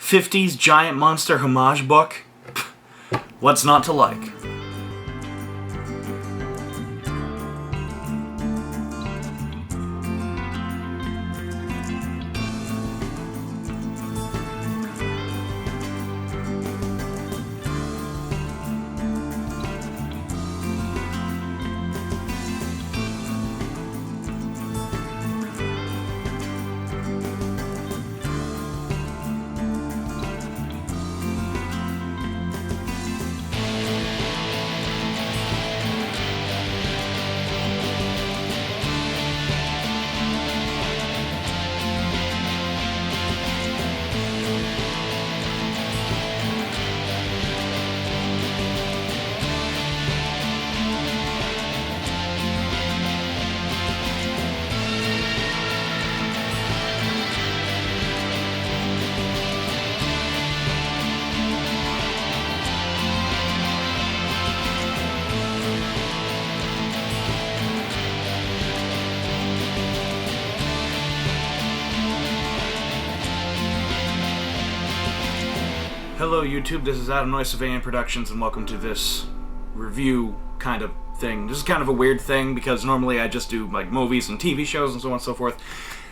50s giant monster homage book. What's not to like? Hello YouTube, this is Adam Noyce of AN Productions and welcome to this review kind of thing. This is kind of a weird thing because normally I just do like movies and TV shows and so on and so forth.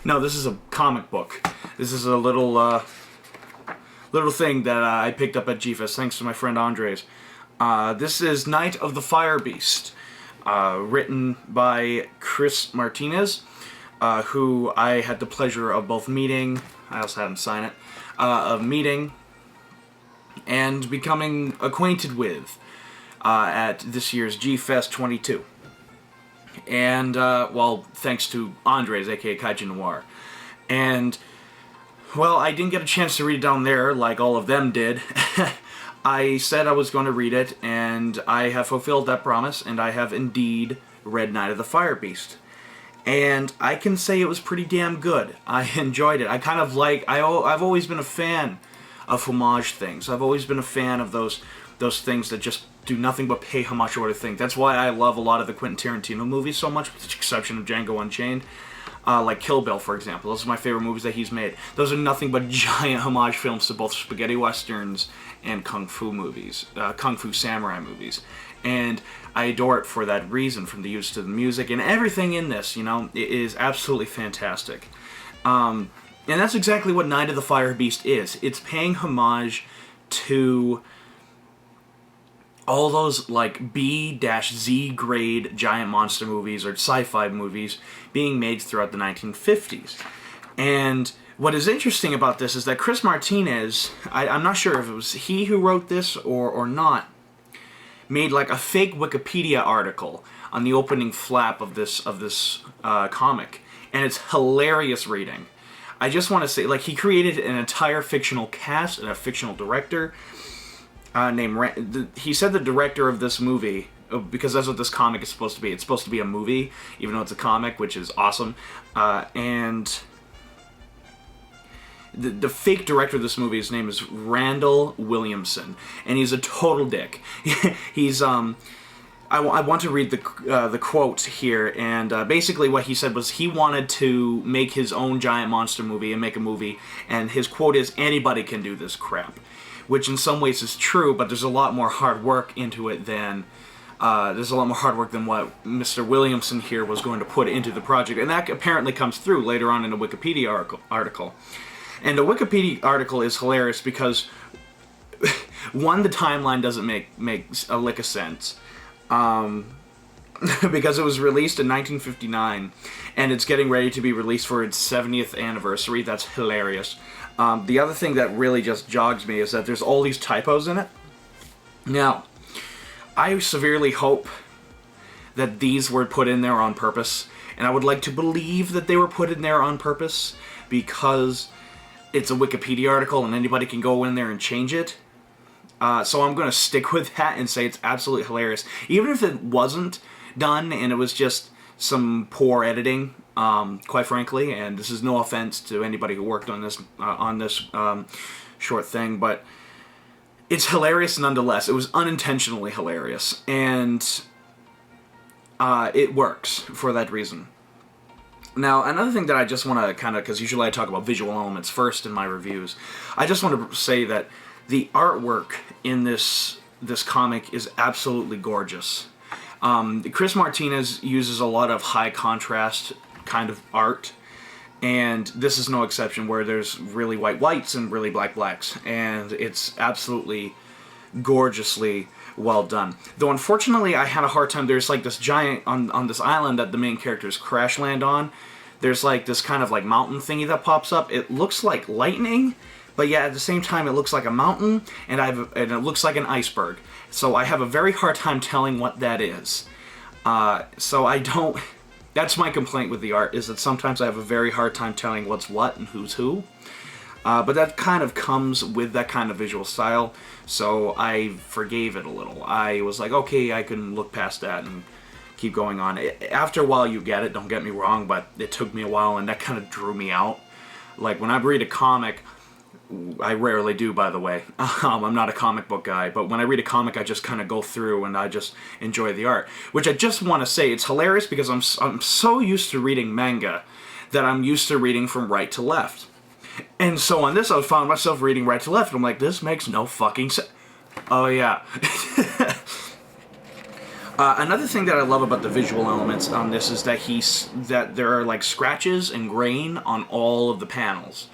No, this is a comic book. This is a little thing that I picked up at GFest thanks to my friend Andres. This is Night of the Fire Beast, written by Chris Martinez, who I had the pleasure of both meeting, I also had him sign it, of meeting and becoming acquainted with at this year's G-Fest 22. And, well, thanks to Andres, aka Kaiju Noir. And, well, I didn't get a chance to read it down there like all of them did. I said I was going to read it, and I have fulfilled that promise, and I have indeed read Night of the Fire Beast. And I can say it was pretty damn good. I enjoyed it. I kind of like, I've always been a fan of homage things. I've always been a fan of those things that just do nothing but pay homage to other things. That's why I love a lot of the Quentin Tarantino movies so much, with the exception of Django Unchained. Like Kill Bill, for example. Those are my favorite movies that he's made. Those are nothing but giant homage films to both spaghetti westerns and kung fu movies, kung fu samurai movies. And I adore it for that reason, from the use to the music and everything in this, you know, it is absolutely fantastic. And that's exactly what Night of the Fire Beast is. It's paying homage to all those, like, B-Z grade giant monster movies or sci-fi movies being made throughout the 1950s. And what is interesting about this is that Chris Martinez, I'm not sure if it was he who wrote this or not, made, like, a fake Wikipedia article on the opening flap of this comic. And it's hilarious reading. I just want to say, like, he created an entire fictional cast and a fictional director named... he said the director of this movie, because that's what this comic is supposed to be. It's supposed to be a movie, even though it's a comic, which is awesome. And the fake director of this movie, his name is Randall Williamson, and he's a total dick. He's... I want to read the quote here, and basically what he said was he wanted to make his own giant monster movie and make a movie, and his quote is, "Anybody can do this crap," which in some ways is true, but there's a lot more hard work into it than what Mr. Williamson here was going to put into the project, and that apparently comes through later on in a Wikipedia article. And the Wikipedia article is hilarious because one, the timeline doesn't make a lick of sense. Because it was released in 1959, and it's getting ready to be released for its 70th anniversary. That's hilarious. The other thing that really just jogs me is that there's all these typos in it. Now, I severely hope that these were put in there on purpose, and I would like to believe that they were put in there on purpose because it's a Wikipedia article and anybody can go in there and change it. So I'm going to stick with that and say it's absolutely hilarious. Even if it wasn't done and it was just some poor editing, quite frankly, and this is no offense to anybody who worked on this short thing, but it's hilarious nonetheless. It was unintentionally hilarious, and it works for that reason. Now, another thing that I just want to kind of, because usually I talk about visual elements first in my reviews, I just want to say that the artwork in this comic is absolutely gorgeous. Chris Martinez uses a lot of high contrast kind of art, and this is no exception, where there's really white whites and really black blacks, and it's absolutely gorgeously well done. Though unfortunately I had a hard time, there's like this giant, on this island that the main characters crash land on, there's like this kind of like mountain thingy that pops up. It looks like lightning, but yeah, at the same time it looks like a mountain, and it looks like an iceberg. So I have a very hard time telling what that is. So I don't... That's my complaint with the art, is that sometimes I have a very hard time telling what's what and who's who. But that kind of comes with that kind of visual style, so I forgave it a little. I was like, okay, I can look past that and keep going on. After a while you get it, don't get me wrong, but it took me a while, and that kind of drew me out. Like, when I read a comic, I rarely do, by the way. I'm not a comic book guy, but when I read a comic, I just kind of go through and I just enjoy the art. Which I just want to say, it's hilarious because I'm so used to reading manga that I'm used to reading from right to left. And so on this, I found myself reading right to left, and I'm like, this makes no fucking sense. Oh, yeah. Another thing that I love about the visual elements on this is that there are like scratches and grain on all of the panels,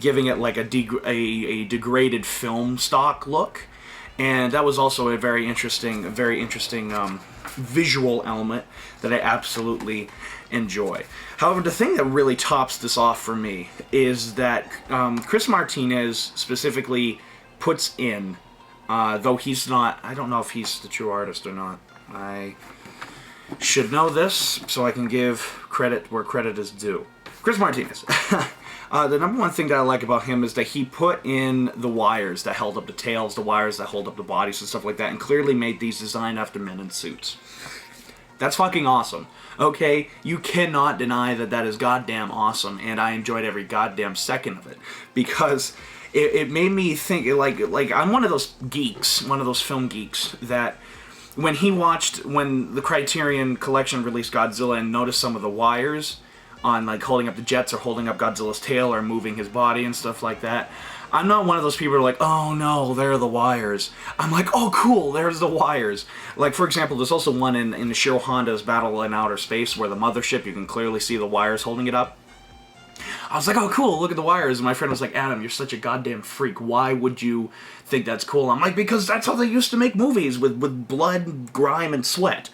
giving it like a degraded film stock look. And that was also a very interesting visual element that I absolutely enjoy. However, the thing that really tops this off for me is that Chris Martinez specifically puts in, though he's not, I don't know if he's the true artist or not. I should know this so I can give credit where credit is due. Chris Martinez. The number one thing that I like about him is that he put in the wires that held up the tails, the wires that hold up the bodies and stuff like that, and clearly made these designed after men in suits. That's fucking awesome. Okay, you cannot deny that that is goddamn awesome, and I enjoyed every goddamn second of it, because it made me think, like I'm one of those geeks, one of those film geeks, that when the Criterion Collection released Godzilla and noticed some of the wires on like holding up the jets or holding up Godzilla's tail or moving his body and stuff like that, I'm not one of those people who are like, oh no, there are the wires. I'm like, oh cool, there's the wires. Like, for example, there's also one in Ishiro Honda's Battle in Outer Space where the mothership, you can clearly see the wires holding it up. I was like, oh cool, look at the wires. And my friend was like, Adam, you're such a goddamn freak. Why would you think that's cool? I'm like, because that's how they used to make movies, with blood, grime, and sweat.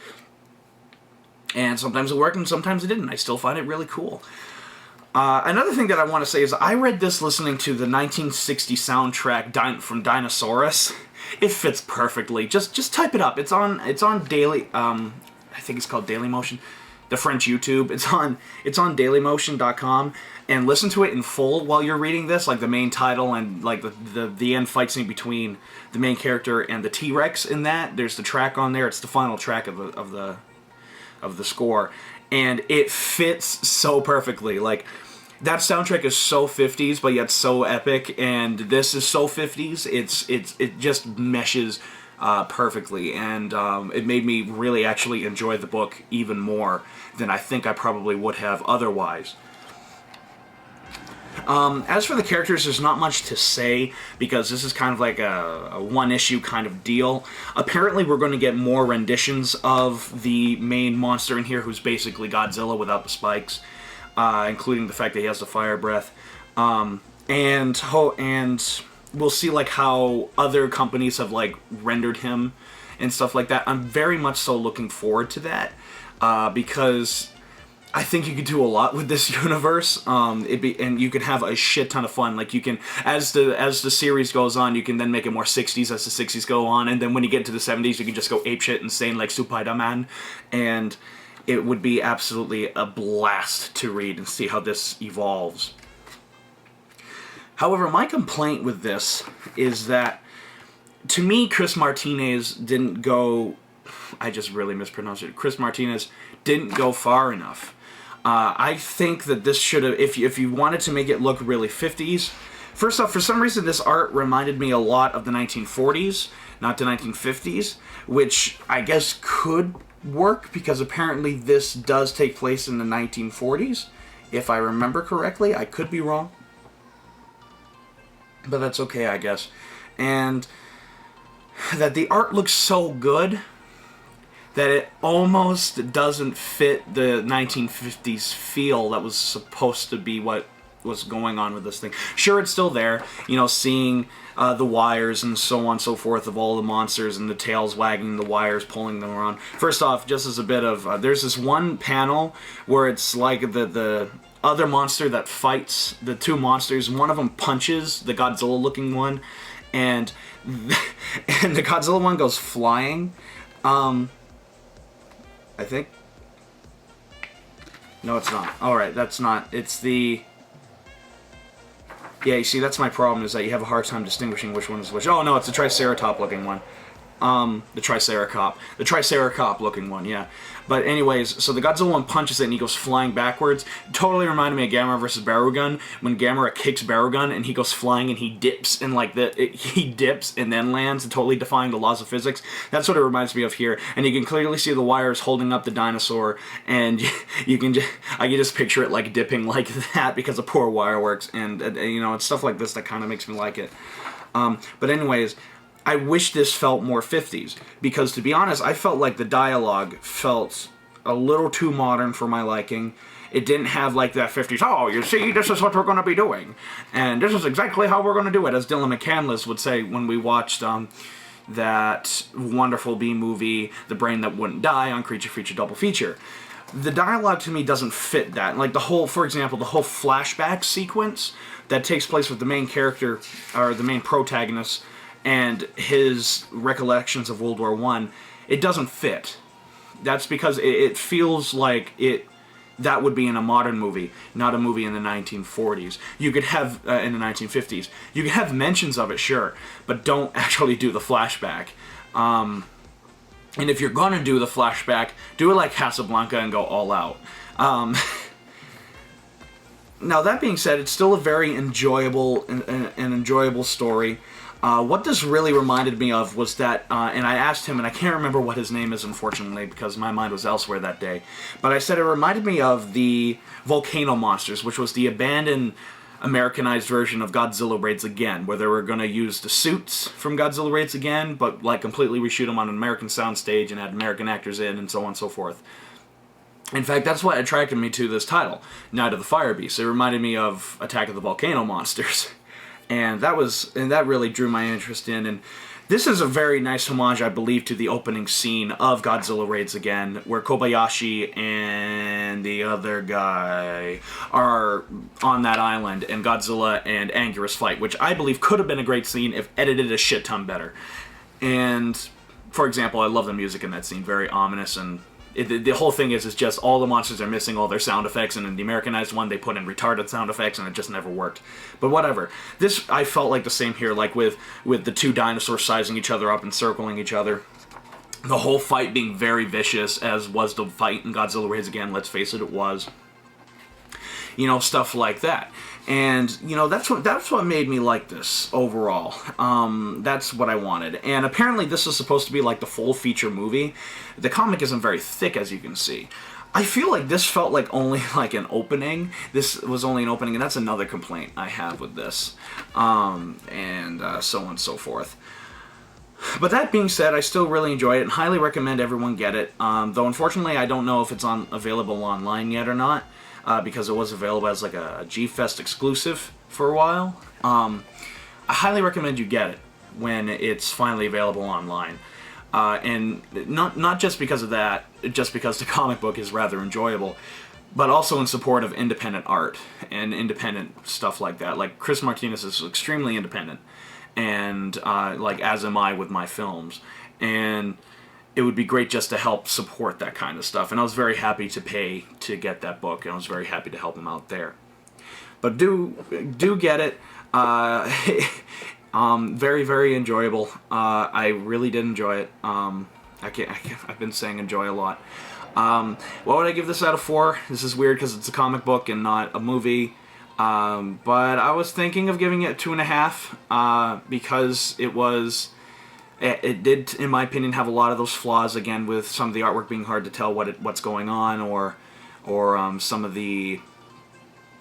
And sometimes it worked and sometimes it didn't. I still find it really cool. Another thing that I want to say is I read this listening to the 1960 soundtrack from Dinosaurus. It fits perfectly. Just type it up. It's on Daily. I think it's called Dailymotion, the French YouTube. It's on dailymotion.com, and listen to it in full while you're reading this, like the main title and like the end fight scene between the main character and the T-Rex. In that, there's the track on there. It's the final track of the score, and it fits so perfectly. Like, that soundtrack is so 50s, but yet so epic, and this is so 50s. It just meshes perfectly, and it made me really actually enjoy the book even more than I think I probably would have otherwise. As for the characters, there's not much to say, because this is kind of like a one-issue kind of deal. Apparently we're going to get more renditions of the main monster in here, who's basically Godzilla without the spikes, including the fact that he has the fire breath. And we'll see like how other companies have like rendered him and stuff like that. I'm very much so looking forward to that, because I think you could do a lot with this universe, and you can have a shit ton of fun. Like, you can, as the series goes on, you can then make it more 60s as the 60s go on, and then when you get to the 70s, you can just go apeshit insane like Spider-Man, and it would be absolutely a blast to read and see how this evolves. However, my complaint with this is that, to me, Chris Martinez didn't go... I just really mispronounced it. Chris Martinez didn't go far enough. I think that this should have... If you wanted to make it look really 50s... First off, for some reason, this art reminded me a lot of the 1940s, not the 1950s, which I guess could work, because apparently this does take place in the 1940s, if I remember correctly. I could be wrong, but that's okay, I guess. And that the art looks so good that it almost doesn't fit the 1950s feel that was supposed to be what was going on with this thing. Sure, it's still there, you know, seeing the wires and so on and so forth of all the monsters and the tails wagging the wires, pulling them around. First off, just as a bit of, there's this one panel where it's like the other monster that fights the two monsters. One of them punches the Godzilla-looking one, and the Godzilla one goes flying. I think. No, it's not. Alright, that's not. It's the... Yeah, you see, that's my problem, is that you have a hard time distinguishing which one is which. Oh, no, it's the Triceratop-looking one. The Triceracop. The Triceracop-looking one, yeah. But anyways, so the Godzilla one punches it and he goes flying backwards. Totally reminded me of Gamera vs. Barugun, when Gamera kicks Barugun and he goes flying and he dips and he dips and then lands, and totally defying the laws of physics. That's what it reminds me of here. And you can clearly see the wires holding up the dinosaur, and I can just picture it like dipping like that because of poor wire works, and you know, it's stuff like this that kind of makes me like it. But anyways, I wish this felt more 50s, because to be honest, I felt like the dialogue felt a little too modern for my liking. It didn't have like that 50s, oh, you see, this is what we're going to be doing, and this is exactly how we're going to do it, as Dylan McCandless would say when we watched that wonderful B movie, The Brain That Wouldn't Die, on Creature Feature Double Feature. The dialogue to me doesn't fit that. Like for example, the whole flashback sequence that takes place with the main character, or the main protagonist, and his recollections of World War I, it doesn't fit. That's because it feels like that would be in a modern movie, not a movie in the 1940s. You could have, in the 1950s, you could have mentions of it, sure, but don't actually do the flashback. And if you're gonna do the flashback, do it like Casablanca and go all out. Now, that being said, it's still a very enjoyable story. What this really reminded me of was that, and I asked him, and I can't remember what his name is, unfortunately, because my mind was elsewhere that day, but I said it reminded me of the Volcano Monsters, which was the abandoned Americanized version of Godzilla Raids Again, where they were going to use the suits from Godzilla Raids Again, but like completely reshoot them on an American soundstage and add American actors in, and so on and so forth. In fact, that's what attracted me to this title, Night of the Fire Beast. It reminded me of Attack of the Volcano Monsters. And that really drew my interest in. And this is a very nice homage, I believe, to the opening scene of Godzilla Raids Again, where Kobayashi and the other guy are on that island, and Godzilla and Anguirus fight, which I believe could have been a great scene if edited a shit ton better. And, for example, I love the music in that scene, very ominous, and the whole thing is just all the monsters are missing all their sound effects, and in the Americanized one they put in retarded sound effects, and it just never worked. But whatever. This, I felt like the same here, like with the two dinosaurs sizing each other up and circling each other. The whole fight being very vicious, as was the fight in Godzilla Raids Again, let's face it, it was. You know, stuff like that. And, you know, that's what made me like this overall. That's what I wanted. And apparently this is supposed to be like the full feature movie. The comic isn't very thick, as you can see. I feel like this felt like only like an opening. This was only an opening, and that's another complaint I have with this. So on and so forth. But that being said, I still really enjoy it and highly recommend everyone get it. Though unfortunately I don't know if it's available online yet or not. Because it was available as like a G-Fest exclusive for a while. I highly recommend you get it when it's finally available online. And not just because of that, just because the comic book is rather enjoyable, but also in support of independent art and independent stuff like that. Like, Chris Martinez is extremely independent, and like, as am I with my films. And it would be great just to help support that kind of stuff. And I was very happy to pay to get that book, and I was very happy to help him out there. But do get it. Very, very enjoyable. I really did enjoy it. I've been saying enjoy a lot. What would I give this out of 4? This is weird because it's a comic book and not a movie. But I was thinking of giving it 2.5 because it did, in my opinion, have a lot of those flaws, again, with some of the artwork being hard to tell what's going on, or some of the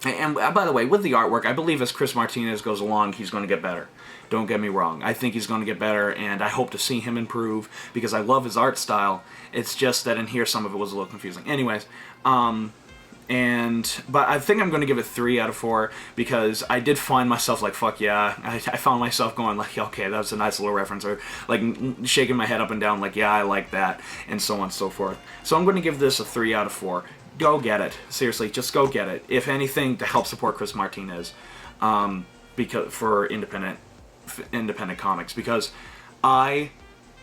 And by the way, with the artwork, I believe as Chris Martinez goes along, he's going to get better. Don't get me wrong. I think he's going to get better, and I hope to see him improve, because I love his art style. It's just that in here, some of it was a little confusing. Anyways, but I think I'm going to give it 3 out of 4, because I did find myself like, fuck yeah. I found myself going like, okay, that was a nice little reference, or like shaking my head up and down like, yeah, I like that, and so on and so forth. So I'm going to give this a 3 out of 4. Go get it. Seriously, just go get it. If anything, to help support Chris Martinez, because for independent comics, because I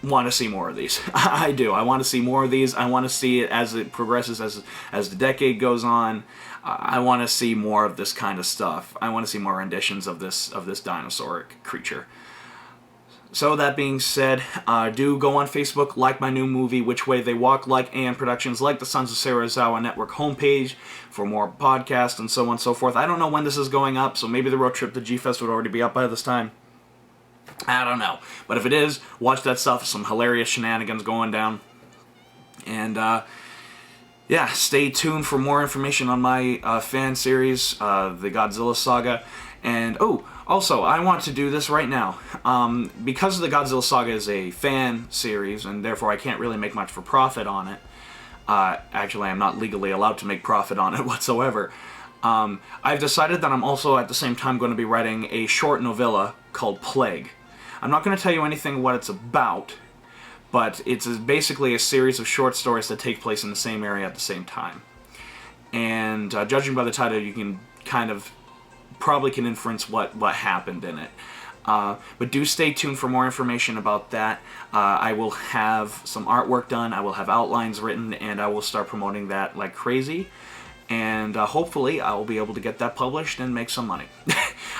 want to see more of these. I do. I want to see more of these. I want to see it as it progresses, as the decade goes on. I want to see more of this kind of stuff. I want to see more renditions of this dinosauric creature. So that being said, do go on Facebook, like my new movie, Which Way They Walk, like AN Productions, like the Sons of Serizawa Network homepage for more podcasts and so on and so forth. I don't know when this is going up, so maybe the road trip to G-Fest would already be up by this time. I don't know. But if it is, watch that stuff. Some hilarious shenanigans going down. And, yeah, stay tuned for more information on my fan series, the Godzilla Saga. And, also, I want to do this right now. Because the Godzilla Saga is a fan series, and therefore I can't really make much for profit on it. Actually, I'm not legally allowed to make profit on it whatsoever. I've decided that I'm also at the same time going to be writing a short novella called Plague. I'm not going to tell you anything what it's about, but it's basically a series of short stories that take place in the same area at the same time. And judging by the title, you can kind of probably can inference what happened in it. But do stay tuned for more information about that. I will have some artwork done, I will have outlines written, and I will start promoting that like crazy. And hopefully I will be able to get that published and make some money.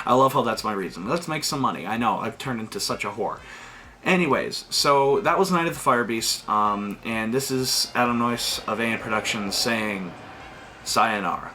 I love how that's my reason. Let's make some money. I know, I've turned into such a whore. Anyways, so that was Night of the Fire Beast, and this is Adam Noyce of AN Productions saying sayonara.